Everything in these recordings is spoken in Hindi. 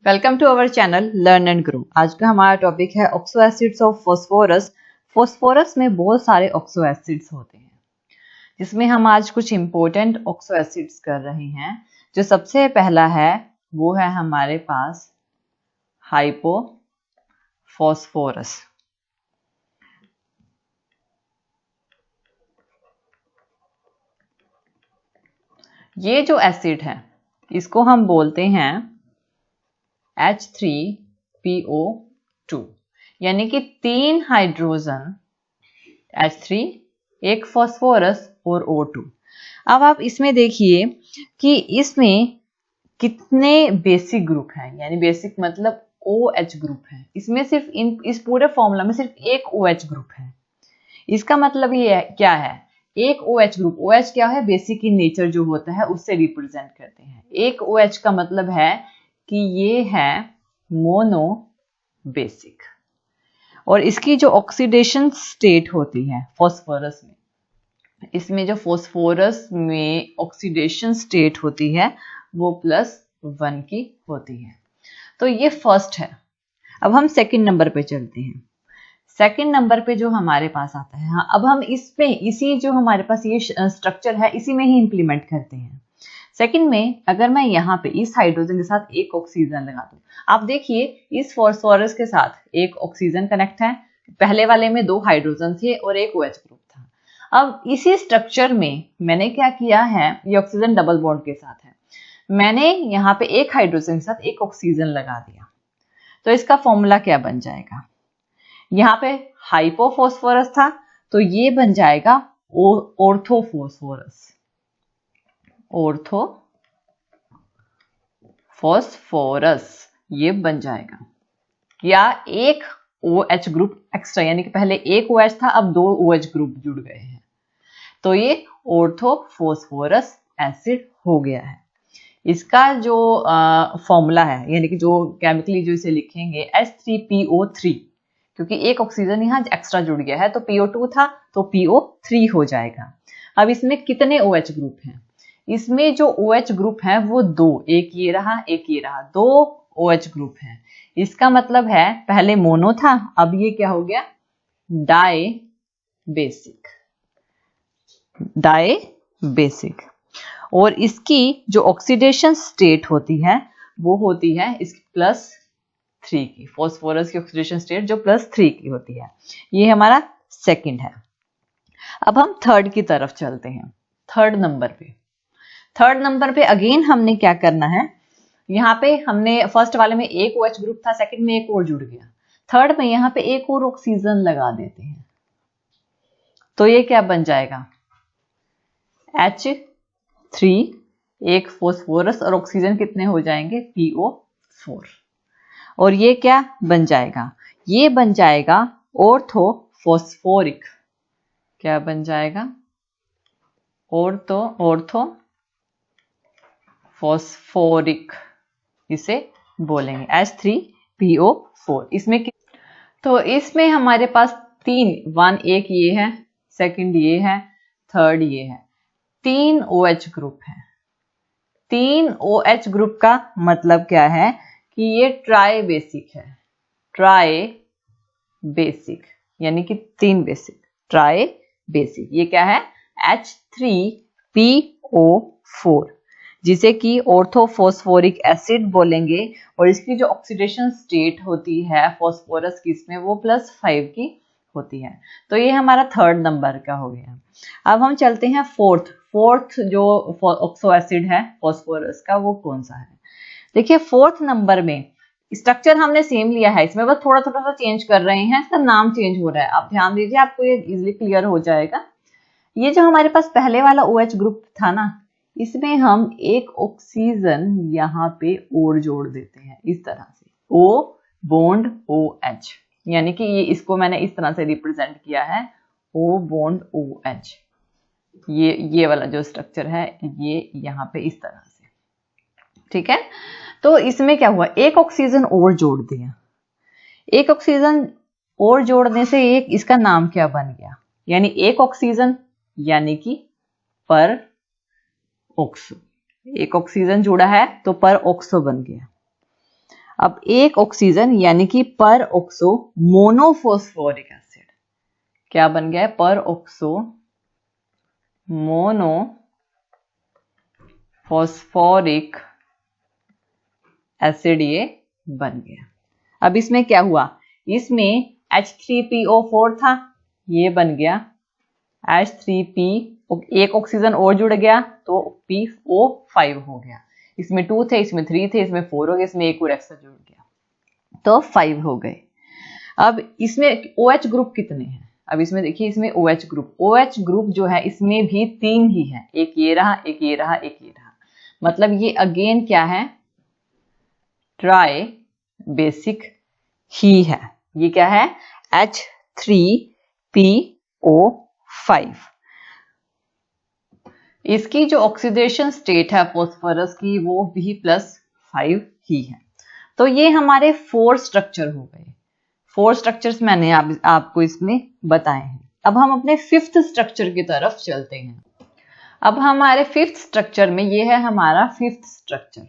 Welcome to our channel learn and grow. आज का हमारा टॉपिक है oxo acids of phosphorus. Phosphorus में बहुत सारे ऑक्सो एसिड्स होते हैं, जिसमें हम आज कुछ इंपॉर्टेंट ऑक्सो एसिड्स कर रहे हैं। जो सबसे पहला है वो है हमारे पास हाइपोफॉस्फोरस। ये जो एसिड है इसको हम बोलते हैं H3PO2, यानी कि 3 हाइड्रोजन H3, एक फास्फोरस और O2। अब आप इसमें देखिए कि इसमें कितने बेसिक ग्रुप हैं, यानी बेसिक मतलब OH ग्रुप है। इसमें सिर्फ इस पूरे फॉर्मूला में सिर्फ एक OH ग्रुप है। इसका मतलब ये क्या है, एक OH ग्रुप, OH क्या है, बेसिक इन नेचर जो होता है उससे रिप्रेजेंट करते हैं। एक OH का मतलब है कि ये है मोनो बेसिक, और इसकी जो ऑक्सीडेशन स्टेट होती है फास्फोरस में, इसमें जो फास्फोरस में ऑक्सीडेशन स्टेट होती है वो +1 की होती है। तो ये फर्स्ट है। अब हम सेकंड नंबर पे चलते हैं। सेकंड नंबर पे जो हमारे पास आता है, हाँ, अब हम इसमें इसी जो हमारे पास ये स्ट्रक्चर है इसी में ही इंप्लीमेंट करते हैं। सेकंड में अगर मैं यहाँ पे इस हाइड्रोजन के साथ एक ऑक्सीजन लगा दूं, आप देखिए इस फास्फोरस के साथ एक ऑक्सीजन कनेक्ट है, पहले वाले में 2 हाइड्रोजन थे और एक OH ग्रुप था। अब इसी स्ट्रक्चर में मैंने क्या किया है, ये ऑक्सीजन डबल बॉन्ड के साथ है, मैंने यहाँ पे एक हाइड्रोजन के साथ एक ऑक्सीजन लगा दिया। तो इसका फॉर्मूला क्या बन जाएगा, यहाँ पे हाइपोफॉस्फोरस था तो ये बन जाएगा ऑर्थोफॉस्फोरस, ऑर्थोफॉस्फोरस ये बन जाएगा। या एक OH ग्रुप एक्स्ट्रा, यानी कि पहले एक OH था अब 2 OH ग्रुप जुड़ गए हैं, तो ये ऑर्थोफॉस्फोरस एसिड हो गया है। इसका जो फॉर्मूला है, यानी कि जो केमिकली जो इसे लिखेंगे H3PO3, क्योंकि एक ऑक्सीजन यहाँ एक्स्ट्रा जुड़ गया है तो PO2 था तो PO3 हो जाएगा। अब इसमें कितने OH ग्रुप हैं, इसमें जो OH ग्रुप है वो 2, एक ये रहा एक ये रहा, 2 OH ग्रुप हैं। इसका मतलब है पहले मोनो था अब ये क्या हो गया, डाई बेसिक। और इसकी जो ऑक्सीडेशन स्टेट होती है वो होती है इसकी +3 की, फास्फोरस की ऑक्सीडेशन स्टेट जो +3 की होती है। ये हमारा सेकंड है। अब हम थर्ड की तरफ चलते हैं। थर्ड नंबर पे अगेन हमने क्या करना है, यहाँ पे हमने फर्स्ट वाले में एक OH ग्रुप था, सेकंड में एक और जुड़ गया, थर्ड में यहाँ पे एक और ऑक्सीजन लगा देते हैं तो ये क्या बन जाएगा, H3, एक फास्फोरस और ऑक्सीजन कितने हो जाएंगे, PO4। और ये क्या बन जाएगा, ये बन जाएगा ऑर्थोफॉस्फोरिक। क्या बन जाएगा, ऑर्थोफॉस्फोरिक इसे बोलेंगे H3PO4। इसमें तो इसमें हमारे पास 1 एक ये है, सेकंड ये है, थर्ड ये है, 3 OH ग्रुप है। 3 OH ग्रुप का मतलब क्या है कि ये ट्राई बेसिक, यानी कि 3 बेसिक, ट्राई बेसिक। ये क्या है, H3PO4, जिसे कि ऑर्थोफॉस्फोरिक एसिड बोलेंगे। और इसकी जो ऑक्सीडेशन स्टेट होती है फास्फोरस की, इसमें वो +5 की होती है। तो ये हमारा थर्ड नंबर का हो गया। अब हम चलते हैं फोर्थ जो ऑक्सो एसिड है फास्फोरस का, वो कौन सा है। देखिए फोर्थ नंबर में स्ट्रक्चर हमने सेम लिया है, इसमें बस थोड़ा सा चेंज कर रहे हैं, इसका नाम चेंज हो रहा है। आप ध्यान दीजिए, आपको ये इजीली क्लियर हो जाएगा। ये जो हमारे पास पहले वाला OH ग्रुप था ना, इसमें हम एक ऑक्सीजन यहाँ पे और जोड़ देते हैं इस तरह से, O बॉन्ड OH, यानी कि ये इसको मैंने इस तरह से रिप्रेजेंट किया है, O बॉन्ड OH। ये वाला जो स्ट्रक्चर है ये यहाँ पे इस तरह से, ठीक है। तो इसमें क्या हुआ, एक ऑक्सीजन और जोड़ दिया, एक ऑक्सीजन और जोड़ने से एक इसका नाम क्या बन गया, यानी एक ऑक्सीजन यानी कि पर ऑक्सो, एक ऑक्सीजन जुड़ा है तो पर ऑक्सो बन गया। अब एक ऑक्सीजन यानी कि पर ऑक्सो मोनोफॉस्फोरिक एसिड क्या बन गया है? पर ऑक्सो मोनोफॉस्फोरिक एसिड ये बन गया। अब इसमें क्या हुआ? इसमें H3PO4 था, ये बन गया H3P, एक ऑक्सीजन और जुड़ गया तो PO5 हो गया। इसमें 2 थे, इसमें 3 थे, इसमें 4 हो गए, इसमें एक और एक्स्ट्रा जुड़ गया तो 5 हो गए। अब इसमें OH ग्रुप कितने हैं? अब इसमें देखिए, इसमें OH ग्रुप जो है इसमें भी 3 ही है, एक ये रहा, एक ये रहा, एक ये रहा। मतलब ये अगेन क्या है? ट्राई बेसिक ही है। ये क्या है? H3PO5। इसकी जो ऑक्सीडेशन स्टेट है फॉस्फोरस की वो B+5 ही है। तो ये हमारे 4 स्ट्रक्चर हो गए। 4 स्ट्रक्चर्स मैंने आपको इसमें बताए हैं। अब हम अपने 5th स्ट्रक्चर की तरफ चलते हैं। अब हमारे 5th स्ट्रक्चर में ये है हमारा 5th स्ट्रक्चर,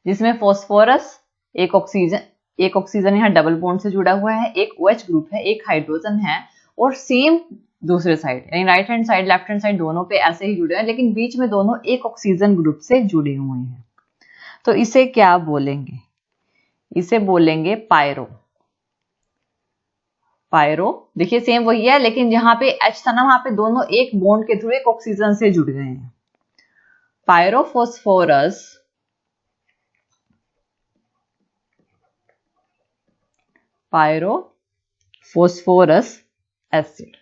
जिसमें फॉस्फोरस, एक ऑक्सीजन यहाँ डबल बॉन्ड से जुड़ा हुआ है, एक OH ग्रुप है, एक हाइड्रोजन है, और सेम दूसरे साइड यानी right hand side left hand side दोनों पे ऐसे ही जुड़े हैं, लेकिन बीच में दोनों एक ऑक्सीजन ग्रुप से जुड़े हुए हैं। तो इसे क्या बोलेंगे? इसे बोलेंगे पायरो। देखिए सेम वही है, लेकिन जहां पे H था ना वहां पे दोनों एक बॉन्ड के थ्रू एक ऑक्सीजन से जुड़ गए हैं। पायरोफॉस्फोरस एसिड।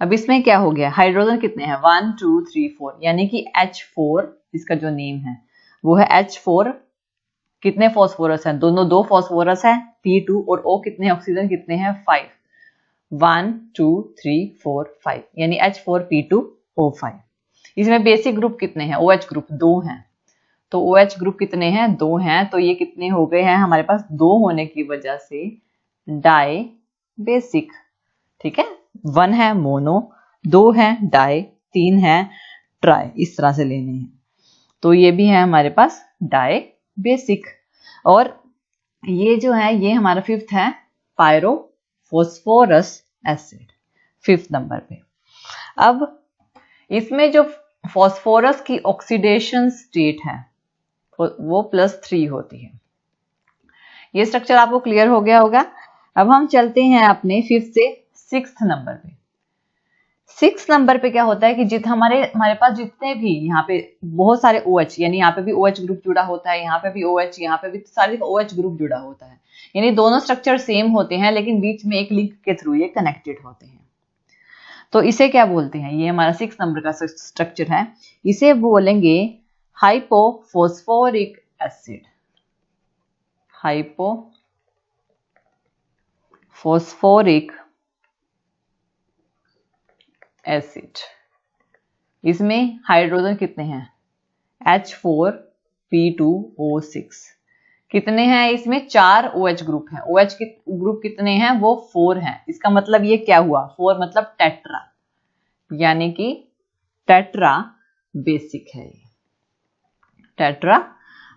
अब इसमें क्या हो गया? हाइड्रोजन कितने हैं? 1 2 3 4, यानी कि H4 इसका जो नेम है वो है H4। कितने फॉस्फोरस हैं? दोनों 2 फॉस्फोरस है, P2, और O कितने ऑक्सीजन कितने हैं? 5। 1 2 3 4 5, यानी H4P2O5। इसमें बेसिक ग्रुप कितने हैं? OH ग्रुप 2 हैं। तो OH ग्रुप कितने हैं? 2 हैं। तो ये कितने हो गए हैं हमारे पास? 2 होने की वजह से डाई बेसिक। ठीक है, 1 है मोनो, 2 है डाई, 3 है ट्राई, इस तरह से लेने हैं। तो ये भी है हमारे पास डाई बेसिक। और ये जो है ये हमारा 5th है पायरोफॉस्फोरस एसिड, 5th नंबर पे। अब इसमें जो फॉस्फोरस की ऑक्सीडेशन स्टेट है वो +3 होती है। ये स्ट्रक्चर आपको क्लियर हो गया होगा। अब हम चलते हैं अपने 5th से 6th नंबर पे। 6th नंबर पे क्या होता है कि हमारे पास जितने भी यहाँ पे बहुत सारे OH, यानी यहाँ पे भी OH ग्रुप जुड़ा होता है, यहाँ पे भी OH, यहाँ पे भी सारे OH ग्रुप जुड़ा होता है, यानी दोनों स्ट्रक्चर सेम होते हैं लेकिन बीच में एक लिंक के थ्रू ये कनेक्टेड होते हैं। तो इसे क्या बोलते हैं? ये हमारा 6 नंबर का स्ट्रक्चर है, इसे बोलेंगे हाइपोफॉस्फोरिक एसिड। Hypophosphoric acid. इसमें हाइड्रोजन कितने हैं? H4P2O6। कितने हैं इसमें? 4 OH ग्रुप हैं। OH ग्रुप कितने हैं? वो 4 हैं। इसका मतलब ये क्या हुआ? 4 मतलब टेट्रा, यानी कि टेट्रा बेसिक है ये, टेट्रा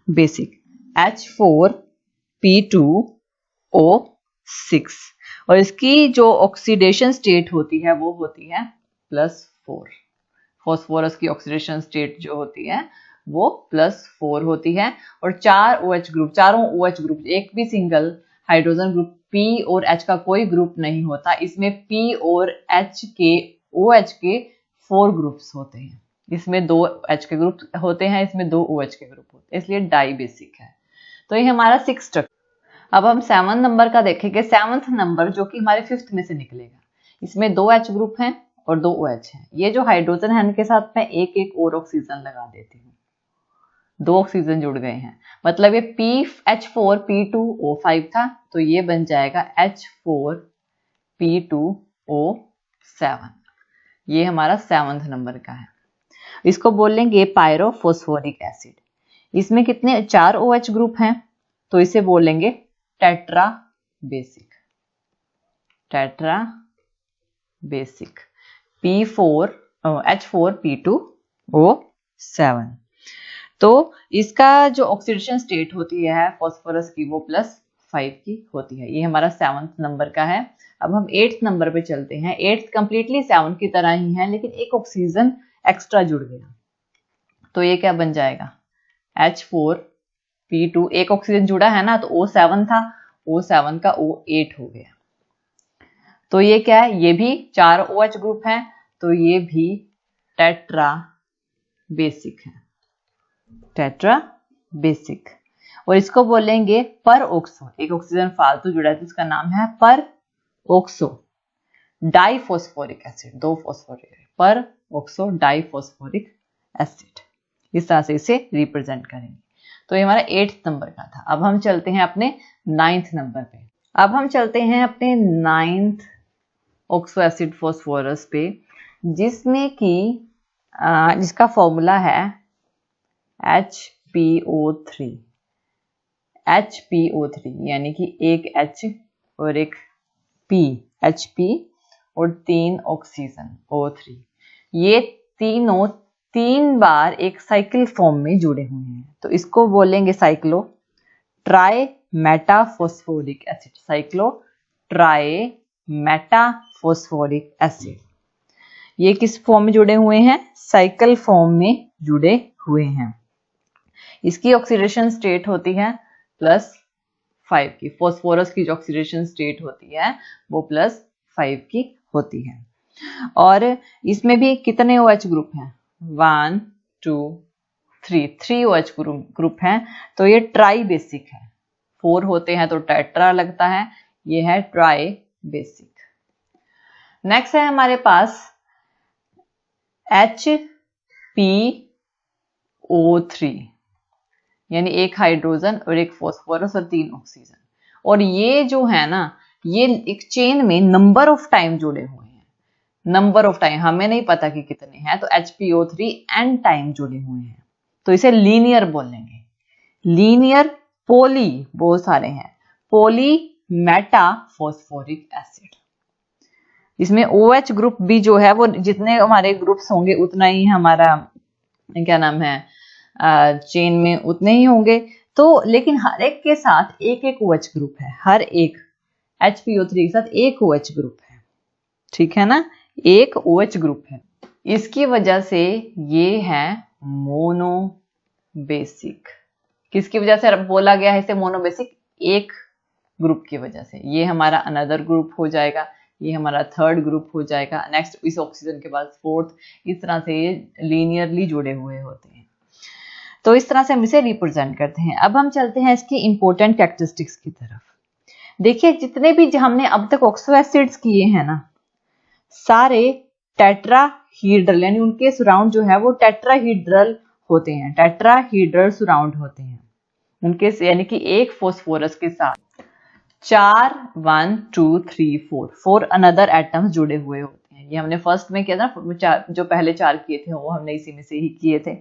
बेसिक H4P2O6। और इसकी जो ऑक्सीडेशन स्टेट होती है वो होती है +4। फॉस्फोरस की ऑक्सीडेशन स्टेट जो होती है वो +4 होती है। और 4 OH ग्रुप, चारों OH ग्रुप, एक भी सिंगल हाइड्रोजन ग्रुप P और H का कोई ग्रुप नहीं होता। इसमें P और H के OH के 4 ग्रुप्स होते हैं। इसमें 2 H के ग्रुप होते हैं, इसमें 2 OH के ग्रुप होते हैं, इसलिए डाई बेसिक है। तो ये हमारा 6 स्ट्रक्चर। अब हम 7 नंबर का देखेंगे। 7th नंबर जो कि हमारे 5th में से निकलेगा, इसमें 2 H ग्रुप हैं और 2 OH हैं। ये जो हाइड्रोजन है इनके साथ मैं एक एक और ऑक्सीजन लगा देती हूँ, 2 ऑक्सीजन जुड़ गए हैं, मतलब ये H4P2O5 था तो ये बन जाएगा H4P2O7। ये हमारा 7th नंबर का है। इसको बोलेंगे पायरोफॉस्फोरिक एसिड। इसमें कितने? 4 OH ग्रुप हैं तो इसे बोलेंगे tetra basic. Tetra basic H4P2O7। तो इसका जो ऑक्सीडेशन स्टेट होती है फास्फोरस की वो +5 की होती है। ये हमारा 7th नंबर का है। अब हम 8th नंबर पे चलते हैं। 8th कंप्लीटली 7 की तरह ही है, लेकिन एक ऑक्सीजन एक्स्ट्रा जुड़ गया, तो ये क्या बन जाएगा, H4P2। एक ऑक्सीजन जुड़ा है ना, तो O7 था, O7 का O8 हो गया। तो ये क्या है, ये भी 4 OH ग्रुप है, तो ये भी टेट्रा बेसिक है, टेट्रा बेसिक। और इसको बोलेंगे पर ऑक्सो। एक ऑक्सीजन फालतू जुड़ा है तो इसका नाम है पर ऑक्सो डाइफॉस्फोरिक एसिड। 2 फॉस्फोरिक, पर ऑक्सो डाइफॉस्फोरिक एसिड। इस तरह से इसे रिप्रेजेंट करेंगे। तो ये हमारा 8th नंबर का था। अब हम चलते हैं अपने 9th नंबर पे। अब हम चलते हैं अपने 9th ऑक्सो एसिड फॉस्फोरस पे, जिसमें कि जिसका फॉर्मूला है HPO3। HPO3 यानी कि एक H और एक P, HP और 3 ऑक्सीजन O3। ये तीनों 3 बार एक साइकिल फॉर्म में जुड़े हुए हैं, तो इसको बोलेंगे cyclo try metaphosphoric acid. Cyclo try metaphosphoric acid. ये किस फॉर्म में जुड़े हुए हैं, साइकिल फॉर्म में जुड़े हुए हैं। इसकी ऑक्सीडेशन स्टेट होती है +5 की। फॉस्फोरस की जो ऑक्सीडेशन स्टेट होती है वो +5 की होती है। और इसमें भी कितने OH ग्रुप हैं, 1 2 3 OH ग्रुप हैं, तो ये ट्राई बेसिक है। 4 होते हैं तो टेट्रा लगता है, ये है ट्राई बेसिक। नेक्स्ट है हमारे पास HPO3 यानी एक हाइड्रोजन और एक फॉस्फोरस और 3 ऑक्सीजन। और ये जो है ना, ये एक चेन में नंबर ऑफ टाइम जुड़े हुए हैं। नंबर ऑफ टाइम हमें नहीं पता कि कितने हैं, तो HPO3 n टाइम जुड़े हुए हैं, तो इसे लीनियर बोलेंगे। लीनियर, पोली बहुत सारे हैं, पोली मेटा फॉस्फोरिक एसिड। इसमें OH ग्रुप भी जो है वो जितने हमारे ग्रुप्स होंगे उतना ही हमारा क्या नाम है चेन में उतने ही होंगे। तो लेकिन हर एक के साथ एक एक OH ग्रुप है, हर एक HPO3 के साथ एक OH ग्रुप है, ठीक है ना, एक OH ग्रुप है। इसकी वजह से ये है मोनो बेसिक। किसकी वजह से बोला गया है इसे मोनो बेसिक, एक ग्रुप की वजह से। ये हमारा अनदर ग्रुप हो जाएगा, ये हमारा 3rd ग्रुप हो जाएगा, नेक्स्ट इस ऑक्सीजन के बाद 4th, इस तरह से ये लीनियरली जुड़े हुए होते हैं। तो इस तरह से हम इसे रिप्रेजेंट करते हैं। अब हम चलते हैं इसकी इंपॉर्टेंट कैरेक्टरिस्टिक्स की तरफ। देखिए जितने भी हमने अब तक ऑक्सो एसिड्स किए हैं ना, सारे टेट्राहीड्रल यानी उनके सराउंड जो है वो टेट्राहीड्रल होते हैं, टेट्राहीड्रल सराउंड होते हैं उनके, यानी कि एक फॉस्फोरस के साथ 1 2 3 4 अनदर एटम्स जुड़े हुए होते हैं। ये हमने फर्स्ट में किया था, जो पहले 4 किए थे वो हमने इसी में से ही किए थे।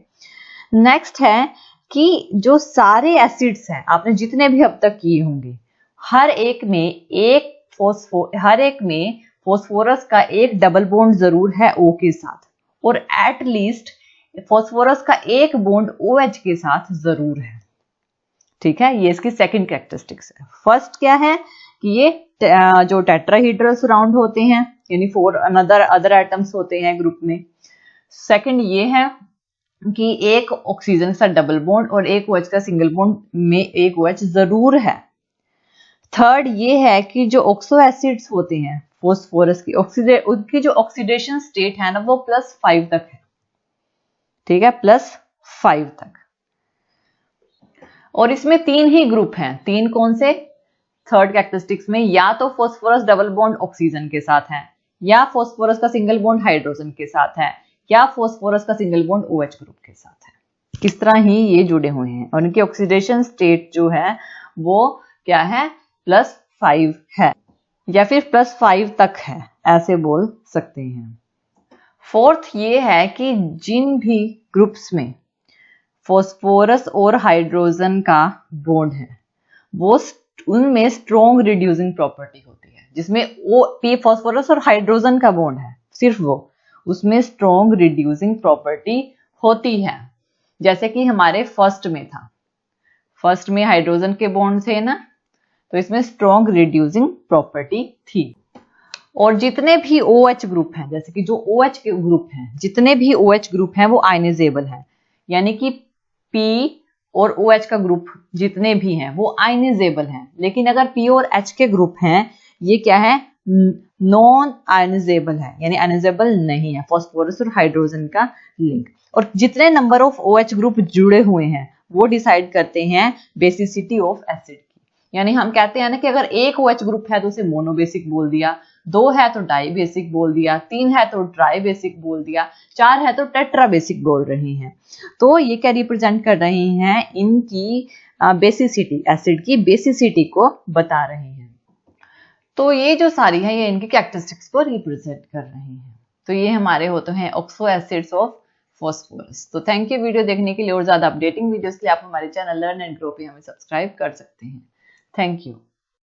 नेक्स्ट है कि जो सारे एसिड्स हैं आपने जितने भी अब तक किए होंगे, हर एक में फॉस्फोरस का एक डबल बॉन्ड जरूर है O के साथ, और एट लीस्ट फॉस्फोरस का एक बॉन्ड OH के साथ जरूर है, ठीक है। ये इसकी सेकंड कैरेक्टरिस्टिक्स है। फर्स्ट क्या है कि ये जो टेट्राहीड्रल सराउंड होते हैं, यानी 4 अदर एटम्स होते हैं ग्रुप में। सेकंड ये है कि एक ऑक्सीजन के साथ डबल बॉन्ड और एक OH का सिंगल बॉन्ड में एक OH जरूर है। थर्ड ये है कि जो ऑक्सो एसिड्स होते हैं फॉस्फोरस की उनकी जो ऑक्सीडेशन स्टेट है ना वो +5 तक है, ठीक है, +5 तक। और इसमें 3 ही ग्रुप हैं। 3 कौन से, थर्ड कैरेक्टरिस्टिक्स में, या तो फॉस्फोरस डबल बॉन्ड ऑक्सीजन के साथ है, या फॉस्फोरस का सिंगल बॉन्ड हाइड्रोजन के साथ है, या फॉस्फोरस का सिंगल बॉन्ड OH ग्रुप के साथ है। इस तरह ही ये जुड़े हुए हैं और इनकी ऑक्सीडेशन स्टेट जो है वो क्या है, +5 है या फिर +5 तक है, ऐसे बोल सकते हैं। फोर्थ ये है कि जिन भी ग्रुप्स में फॉस्फोरस और हाइड्रोजन का बॉन्ड है वो उनमें स्ट्रॉन्ग रिड्यूसिंग प्रॉपर्टी होती है। जिसमें P फॉस्फोरस और हाइड्रोजन का बॉन्ड है सिर्फ वो, उसमें स्ट्रॉन्ग रिड्यूसिंग प्रॉपर्टी होती है। जैसे कि हमारे फर्स्ट में था, फर्स्ट में हाइड्रोजन के बॉन्ड थे ना, तो इसमें स्ट्रॉन्ग रिड्यूसिंग प्रॉपर्टी थी। और जितने भी OH ग्रुप हैं, जैसे कि जो OH के ग्रुप हैं, जितने भी OH ग्रुप हैं वो आयनाइजेबल हैं, यानी कि P और OH का ग्रुप जितने भी हैं वो आयनाइजेबल हैं। लेकिन अगर P और H के ग्रुप हैं, ये क्या है, नॉन आयनाइजेबल है, यानी आयनाइजेबल नहीं है, फास्फोरस और हाइड्रोजन का लिंक। और जितने नंबर ऑफ OH ग्रुप जुड़े हुए हैं वो डिसाइड करते हैं बेसिसिटी ऑफ एसिड की। यानी हम कहते हैं ना कि अगर एक OH ग्रुप है तो उसे मोनोबेसिक बोल दिया, 2 है तो डाई बेसिक बोल दिया, 3 है तो ट्राई बेसिक बोल दिया, 4 है तो टेट्रा बेसिक बोल रहे हैं। तो ये क्या रिप्रेजेंट कर रहे हैं, इनकी बेसिसिटी, एसिड की बेसिसिटी को बता रहे हैं। तो ये जो सारी है ये इनके कैरेक्टरिस्टिक्स को रिप्रेजेंट कर रहे हैं। तो ये हमारे होते हैं ऑक्सो एसिड्स ऑफ फॉस्फोरस। तो थैंक यू वीडियो देखने के लिए। और ज्यादा अपडेटिंग वीडियोस के लिए आप हमारे चैनल लर्न एंड ग्रो पे हमें सब्सक्राइब कर सकते हैं। Thank you.